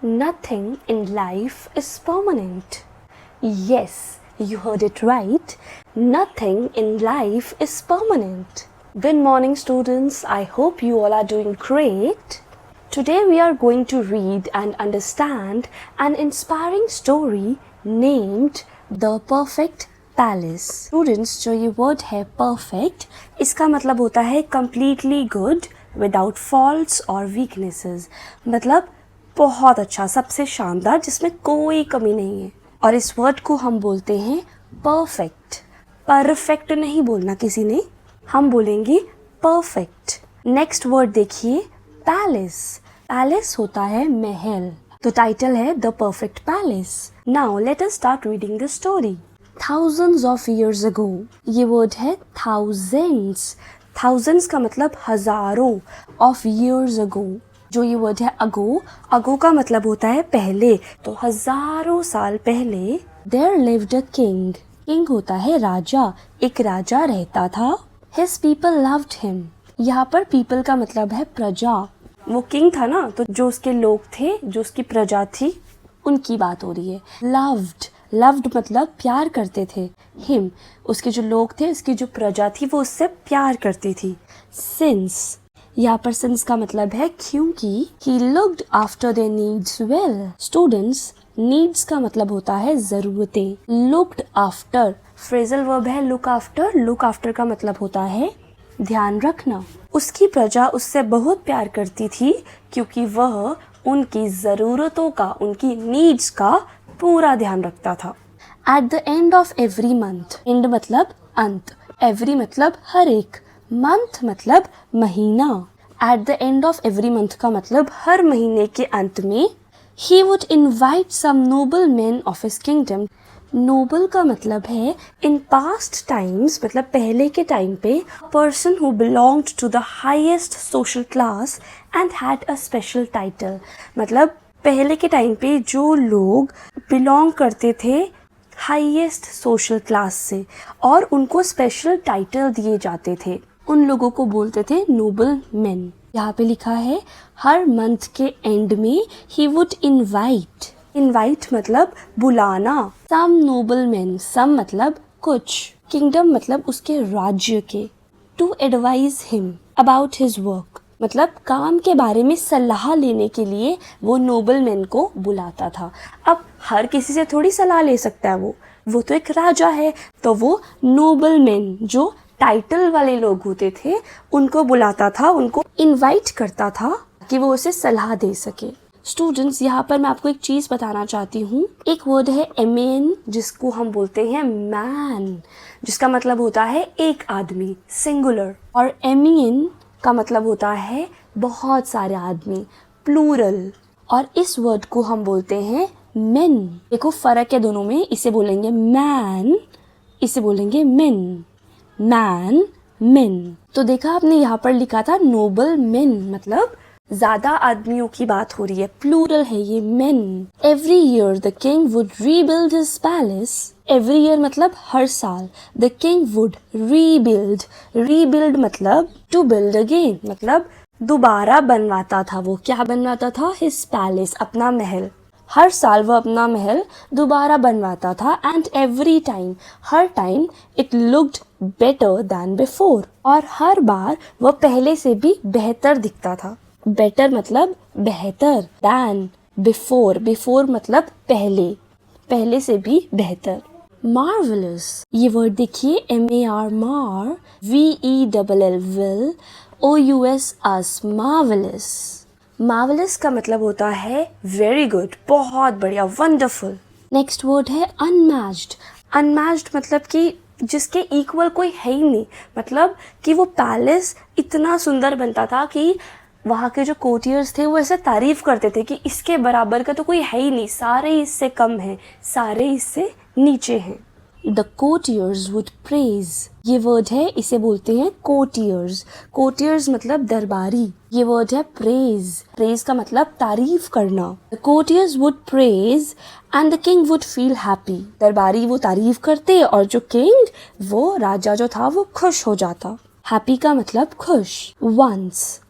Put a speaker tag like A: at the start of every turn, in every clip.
A: Nothing in life is permanent. Yes, you heard it right. Nothing in life is permanent. Good morning, students. I hope you all are doing great. Today we are going to read and understand an inspiring story named The Perfect Palace. Students, जो ये word है perfect, इसका मतलब होता है completely good without faults or weaknesses. मतलब बहुत अच्छा, सबसे शानदार, जिसमें कोई कमी नहीं है. और इस वर्ड को हम बोलते हैं परफेक्ट. परफेक्ट नहीं बोलना किसी ने, हम बोलेंगे परफेक्ट. नेक्स्ट वर्ड देखिए, पैलेस. पैलेस होता है महल. तो टाइटल है the perfect palace. Now let us start reading the story. Thousands of years ago. ये वर्ड है thousands. Thousands का मतलब हजारों, of years ago. जो ये वर्ड है अगो, अगो का मतलब होता है पहले, तो हजारों साल पहले. There lived a king. King होता है राजा, एक राजा रहता था. His people loved him. यहाँ पर people का मतलब है प्रजा. वो किंग था ना, तो जो उसके लोग थे, जो उसकी प्रजा थी, उनकी बात हो रही है. Loved, loved मतलब प्यार करते थे. Him, उसके जो लोग थे, उसकी जो प्रजा थी, वो उससे प्यार करती थी. Since, यहाँ पर सिंस का मतलब है क्योंकि. he looked after their needs well. Students, needs का मतलब होता है जरूरतें. looked after फ्रेजल वर्ब है look after. look after का मतलब होता है ध्यान रखना. उसकी प्रजा उससे बहुत प्यार करती थी क्योंकि वह उनकी जरूरतों का, उनकी नीड्स का पूरा ध्यान रखता था. at the end of every month. end मतलब अंत, every मतलब हर एक, मंथ मतलब महीना. At the end of every month का मतलब हर महीने के अंत में. He would invite some noble man of his kingdom. Noble का मतलब है इन पास्ट टाइम्स, मतलब पहले के टाइम पे, person who belonged to the highest social class and had a special title. मतलब पहले के टाइम पे जो लोग बिलोंग करते थे हाईएस्ट सोशल क्लास से और उनको स्पेशल टाइटल दिए जाते थे, उन लोगों को बोलते थे नोबल मैन. यहाँ पे लिखा है हर मंथ के एंड में ही वुड इनवाइट. इनवाइट मतलब बुलाना. सम नोबल मैन, सम मतलब कुछ, किंगडम मतलब उसके राज्य के. To advise him about his work मतलब काम के बारे में सलाह लेने के लिए वो नोबल मैन को बुलाता था. अब हर किसी से थोड़ी सलाह ले सकता है वो तो एक राजा है, तो वो नोबल मैन जो टाइटल वाले लोग होते थे उनको बुलाता था, उनको इनवाइट करता था कि वो उसे सलाह दे सके. स्टूडेंट्स, यहाँ पर मैं आपको एक चीज़ बताना चाहती हूँ. एक वर्ड है एमेन, जिसको हम बोलते हैं मैन, जिसका मतलब होता है एक आदमी, सिंगुलर. और एमियन का मतलब होता है बहुत सारे आदमी, प्लूरल. और इस वर्ड को हम बोलते हैं मेन. देखो फर्क है दोनों में. इसे बोलेंगे मैन, इसे बोलेंगे मेन. Man, main. तो देखा आपने यहाँ पर लिखा था नोबल मेन, मतलब ज्यादा आदमियों की बात हो रही है, प्लूरल है ये, main. Every year the king would rebuild his palace. Every year मतलब हर साल. The king would rebuild. Rebuild मतलब टू बिल्ड अगेन, मतलब दोबारा बनवाता था. वो क्या बनवाता था? हिज पैलेस, अपना महल. हर साल वो अपना महल दोबारा बनवाता था. And every time, her time, it looked better than before. और हर बार वह पहले से भी बेहतर दिखता था. बेटर मतलब बेहतर, दैन बिफोर, बिफोर मतलब पहले, पहले से भी बेहतर. मार्वेलस, ये वर्ड देखिए, MAR, मार, VELL, will, OUS, us, marvellous. Marvellous का मतलब होता है वेरी गुड, बहुत बढ़िया, वंडरफुल. नेक्स्ट वर्ड है अनमैच्ड. अनमैच्ड मतलब कि जिसके इक्वल कोई है ही नहीं, मतलब कि वो पैलेस इतना सुंदर बनता था कि वहाँ के जो कोर्टियर्स थे वो ऐसे तारीफ करते थे कि इसके बराबर का तो कोई है ही नहीं, सारे इससे कम हैं, सारे इससे नीचे हैं. The courtiers would praise. ये वर्ड है, इसे बोलते हैं कोर्टियर्स. कोर्टियर्स मतलब दरबारी. ये वर्ड है प्रेज. प्रेज का मतलब तारीफ करना. The courtiers would praise and the king would feel happy. दरबारी वो तारीफ करते और जो किंग, वो राजा जो था, वो खुश हो जाता. हैप्पी का मतलब खुश. वंस,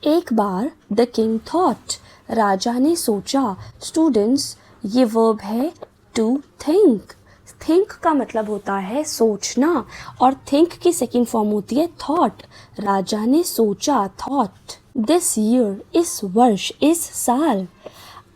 A: एक बार. द किंग थॉट, राजा ने सोचा। स्टूडेंट्स, ये वर्ब है टू थिंक। थिंक का मतलब होता है सोचना और थिंक की सेकेंड फॉर्म होती है थॉट। राजा ने सोचा, थॉट। दिस ईयर, इस वर्ष, इस साल,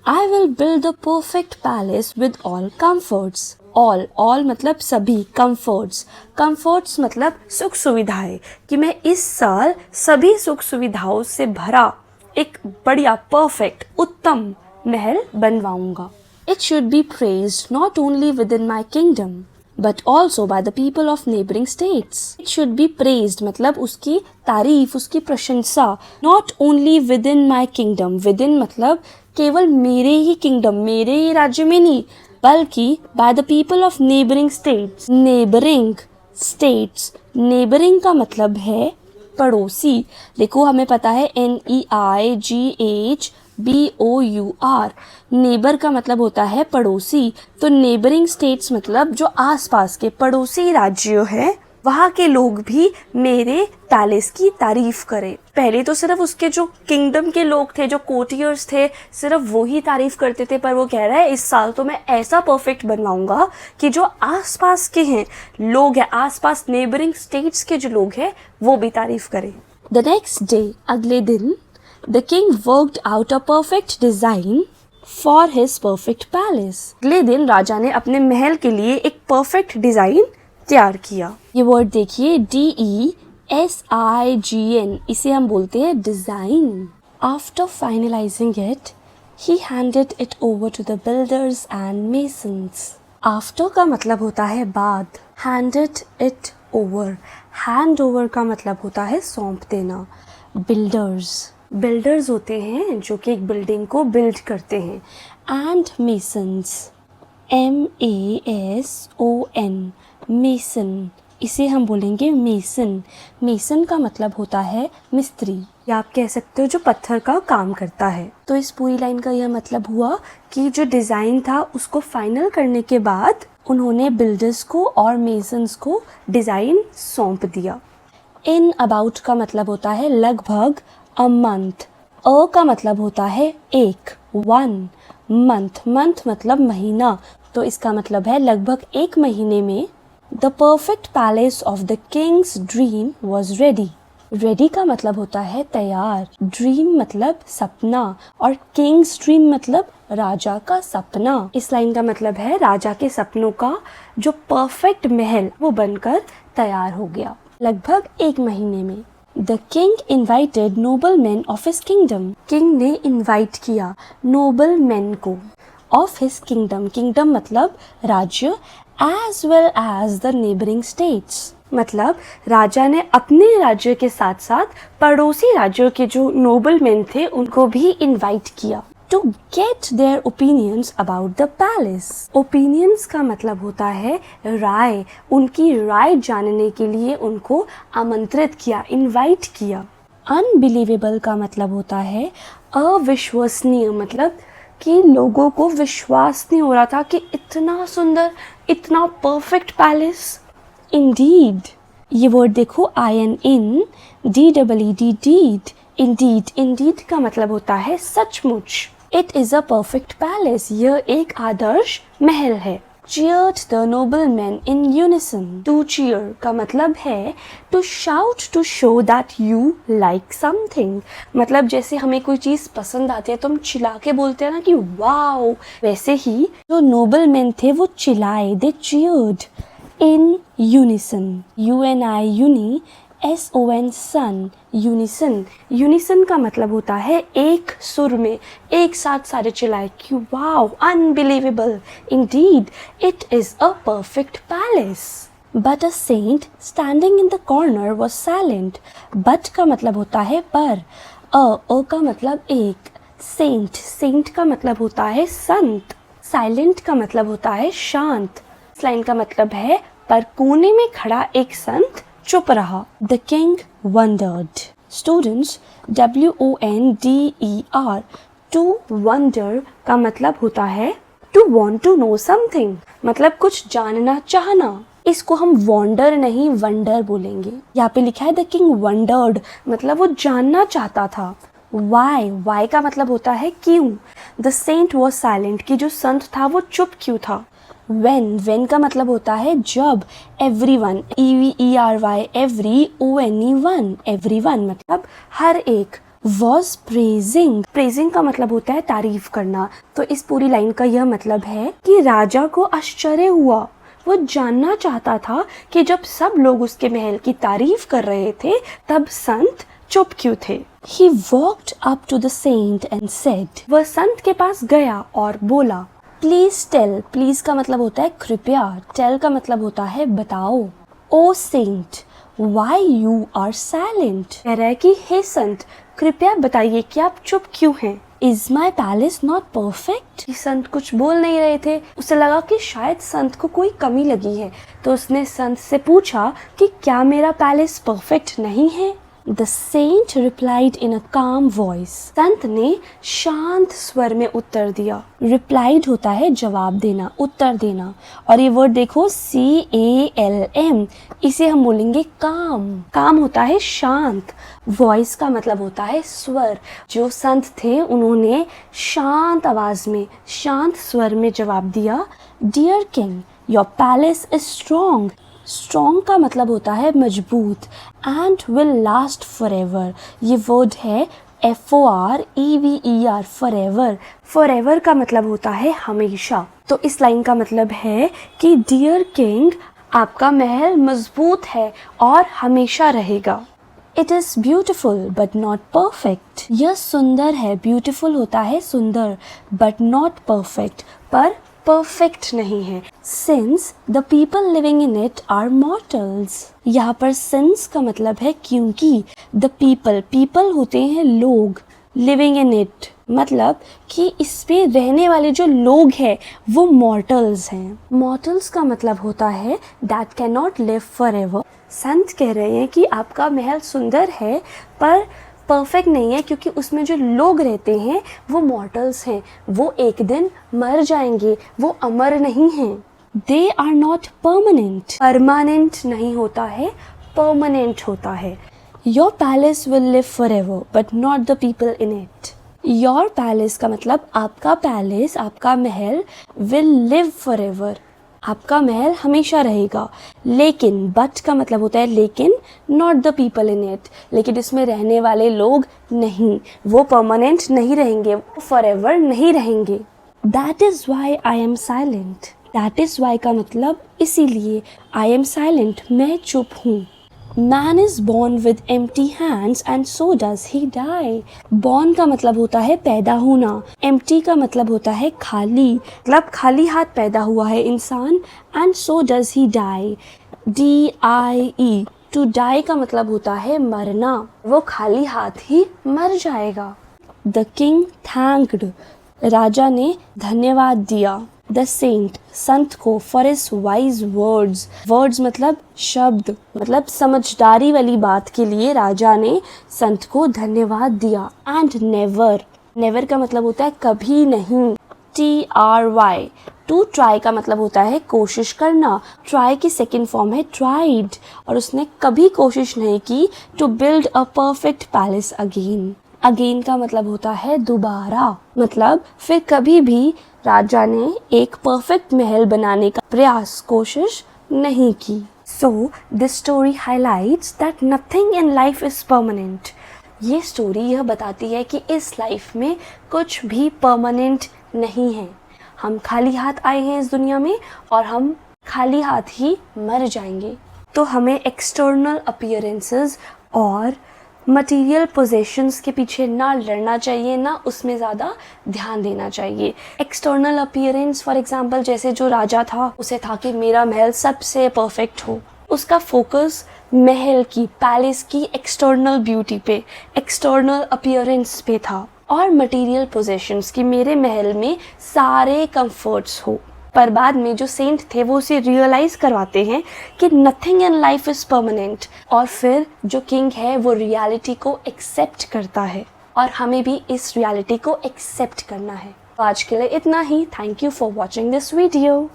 A: I will build the perfect palace with all comforts. All मतलब सभी, कम्फर्ट्स मतलब सुख सुविधाएं, कि मैं इस साल सभी सुख सुविधाओं से भरा एक बढ़िया परफेक्ट उत्तम महल बनवाऊंगा। It should be praised not only within my kingdom but also by the people of neighboring states. It should be praised मतलब उसकी तारीफ, उसकी प्रशंसा, not only within my kingdom, within मतलब केवल मेरे ही किंगडम, मेरे ही राज्य में नहीं, बल्कि by the people of neighboring states. neighboring states, neighboring का मतलब है पड़ोसी। देखो हमें पता है NEIGHBOUR, नेबर का मतलब होता है पड़ोसी। तो नेबरिंग स्टेट्स मतलब जो आसपास के पड़ोसी राज्य हैं, वहाँ के लोग भी मेरे पैलेस की तारीफ करें। पहले तो सिर्फ उसके जो किंगडम के लोग थे, जो कोर्टियर्स थे, सिर्फ वो ही तारीफ करते थे, पर वो कह रहा है इस साल तो मैं ऐसा परफेक्ट बनवाऊंगा कि जो आसपास के हैं लोग हैं, आसपास नेबरिंग स्टेट्स के जो लोग हैं, वो भी तारीफ करें। द नेक्स्ट डे, अगले दिन, the king worked out a perfect design for his perfect palace. अगले दिन राजा ने अपने महल के लिए एक परफेक्ट डिजाइन तैयार किया। ये वर्ड देखिए, DESIGN, इसे हम बोलते हैं design. After finalising it, he handed it over to the builders and masons. After का मतलब होता है बाद, handed it over, hand over का मतलब होता है सौंप देना। बिल्डर्स होते हैं जो कि एक बिल्डिंग को बिल्ड करते हैं, एंड मेसन्स, MASON, मेसन, इसे हम बोलेंगे मेसन का मतलब होता है मिस्त्री, या आप कह सकते हो जो पत्थर का काम करता है। तो इस पूरी लाइन का यह मतलब हुआ कि जो डिज़ाइन था उसको फाइनल करने के बाद उन्होंने बिल्डर्स को और मेसन्स को डिज़ाइन सौंप दिया। इन अबाउट का मतलब होता है लगभग, अ मंथ, अ का मतलब होता है एक, वन मंथ मतलब महीना, तो इसका मतलब है लगभग एक महीने में। The perfect palace of the Kings dream was ready. Ready का मतलब होता है तैयार, ड्रीम मतलब सपना, और किंग्स ड्रीम मतलब राजा का सपना। इस लाइन का मतलब है राजा के सपनों का जो परफेक्ट महल वो बनकर तैयार हो गया लगभग एक महीने में। The king invited Nobel man of his kingdom. King ने इन्वाइट किया नोबल मैन को, ऑफ हिज किंगडम, किंगडम मतलब राज्य, as well as the neighboring states, मतलब राजा ने अपने राज्य के साथ साथ पड़ोसी राज्यों के जो नोबल मैन थे उनको भी इनवाइट किया। To get their opinions about the palace. Opinions का मतलब होता है राय, उनकी राय जानने के लिए उनको आमंत्रित किया, इनवाइट किया। Unbelievable का मतलब होता है अविश्वसनीय, मतलब कि लोगों को विश्वास नहीं हो रहा था कि इतना सुंदर, इतना परफेक्ट पैलेस। इंडीड, ये वर्ड देखो, INDEED, इंडीड का मतलब होता है सचमुच। It is a perfect palace, यह एक आदर्श महल है। cheered the noblemen in unison. To cheer का मतलब है to shout to show that you like something. मतलब जैसे हमें कोई चीज़ पसंद आती है तो हम चिल्ला के बोलते हैं ना कि वाओ, वैसे ही जो noblemen थे वो चिल्लाए, they cheered in unison. UNI SON son, unison. Unison का मतलब होता है एक सुर में, एक साथ सारे चिल्लाए कि wow, unbelievable, indeed it is a perfect palace. But a saint standing in the corner was silent. But का मतलब होता है पर, अ का मतलब एक, सेंट का मतलब होता है संत, साइलेंट का मतलब होता है शांत। इस लाइन का मतलब है पर कोने में खड़ा एक संत चुप रहा। The king wondered. Students, WONDER, to wonder का मतलब होता है to want to know something, मतलब कुछ जानना चाहना। इसको हम वॉन्डर नहीं वंडर बोलेंगे। यहाँ पे लिखा है द किंग वंडर्ड, मतलब वो जानना चाहता था, वाई, वाई का मतलब होता है क्यों। द सेंट वॉज साइलेंट, कि जो संत था वो चुप क्यों था। वेन, वेन का मतलब होता है जब। Everyone, EVERY, every, ONE, one, everyone मतलब हर एक। वॉज प्रेजिंग, प्रेजिंग का मतलब होता है तारीफ करना। तो इस पूरी लाइन का यह मतलब है कि राजा को आश्चर्य हुआ, वो जानना चाहता था कि जब सब लोग उसके महल की तारीफ कर रहे थे तब संत चुप क्यों थे। He walked up to the saint and said, वह संत के पास गया और बोला, प्लीज टेल, प्लीज का मतलब होता है कृपया, टेल का मतलब होता है बताओ। ओ Saint, why you are silent, कह रहा है कि हे संत कृपया बताइए कि आप चुप क्यों हैं। Is my palace not perfect? संत कुछ बोल नहीं रहे थे, उसे लगा कि शायद संत को कोई कमी लगी है, तो उसने संत से पूछा कि क्या मेरा पैलेस परफेक्ट नहीं है। The saint replied in a calm voice. संत ने शांत स्वर में उत्तर दिया। Replied होता है जवाब देना, उत्तर देना, और ये वर्ड देखो CALM, इसे हम बोलेंगे काम। काम होता है शांत, वॉइस का मतलब होता है स्वर। जो संत थे उन्होंने शांत आवाज में, शांत स्वर में जवाब दिया, Dear King, your palace is strong. Strong का मतलब होता है मजबूत, and will last for ever, ये वर्ड है FOREVER, for ever. For ever का मतलब होता है हमेशा। तो इस लाइन का मतलब है कि डियर किंग, आपका महल मजबूत है और हमेशा रहेगा। It is beautiful but not perfect, यह सुंदर है, ब्यूटिफुल होता है सुंदर, बट नॉट परफेक्ट, पर परफेक्ट नहीं है। Since the people living in it are mortals, यहाँ पर सिंस का मतलब है क्योंकि, द पीपल, पीपल होते हैं लोग, लिविंग इन इट मतलब कि इस पे रहने वाले जो लोग हैं वो मॉर्टल्स हैं। मॉर्टल्स का मतलब होता है that can not live for ever. संत कह रहे हैं कि आपका महल सुंदर है पर परफेक्ट नहीं है, क्योंकि उसमें जो लोग रहते हैं वो मॉर्टल्स हैं, वो एक दिन मर जाएंगे, वो अमर नहीं हैं। They are not permanent, permanent नहीं होता है, परमानेंट होता है। Your palace will live forever but not the people in it. Your palace का मतलब आपका पैलेस, आपका महल, विल लिव फॉर एवर, आपका महल हमेशा रहेगा। लेकिन, बट का मतलब होता है लेकिन, not the people in it, लेकिन इसमें रहने वाले लोग नहीं, वो परमानेंट नहीं रहेंगे, वो फॉर एवर नहीं रहेंगे। That is why I am silent, that is why का मतलब इसीलिए, आई एम साइलेंट, मैं चुप हूँ। Man is born with empty hands and so does he die, born का मतलब होता है पैदा होना, एम्प्टी का मतलब होता है खाली, मतलब खाली हाथ पैदा हुआ है इंसान, and so does he die, DIE, to die का मतलब होता है मरना, वो खाली हाथ ही मर जाएगा। द किंग थैंक्ड, राजा ने धन्यवाद दिया, द सेंट, संत को, for his wise words, words मतलब शब्द, मतलब समझदारी वाली बात के लिए राजा ने संत को धन्यवाद दिया। एंड नेवर, नेवर का मतलब होता है कभी नहीं, TRY, टू ट्राई का मतलब होता है कोशिश करना, ट्राई की सेकेंड फॉर्म है ट्राइड, और उसने कभी कोशिश नहीं की to build a perfect palace again. Again का मतलब होता है दोबारा, मतलब फिर कभी भी राजा ने एक परफेक्ट महल बनाने का प्रयास, कोशिश नहीं की। So this story highlights that nothing in life is permanent. ये स्टोरी यह बताती है कि इस लाइफ में कुछ भी परमानेंट नहीं है। हम खाली हाथ आए हैं इस दुनिया में और हम खाली हाथ ही मर जाएंगे। तो हमें एक्सटर्नल अपीयरेंसेस और मटेरियल पोजेशंस के पीछे ना लड़ना चाहिए, ना उसमें ज़्यादा ध्यान देना चाहिए। एक्सटर्नल अपीयरेंस फॉर एग्जांपल, जैसे जो राजा था उसे था कि मेरा महल सबसे परफेक्ट हो, उसका फोकस महल की, पैलेस की एक्सटर्नल ब्यूटी पे, एक्सटर्नल अपीयरेंस पे था, और मटेरियल पोजेशंस की मेरे महल में सारे कंफर्ट्स हो। पर बाद में जो सेंट थे वो उसे रियलाइज करवाते हैं कि nothing in life is permanent, और फिर जो किंग है वो रियलिटी को एक्सेप्ट करता है, और हमें भी इस रियलिटी को एक्सेप्ट करना है। तो आज के लिए इतना ही। Thank you for watching this video.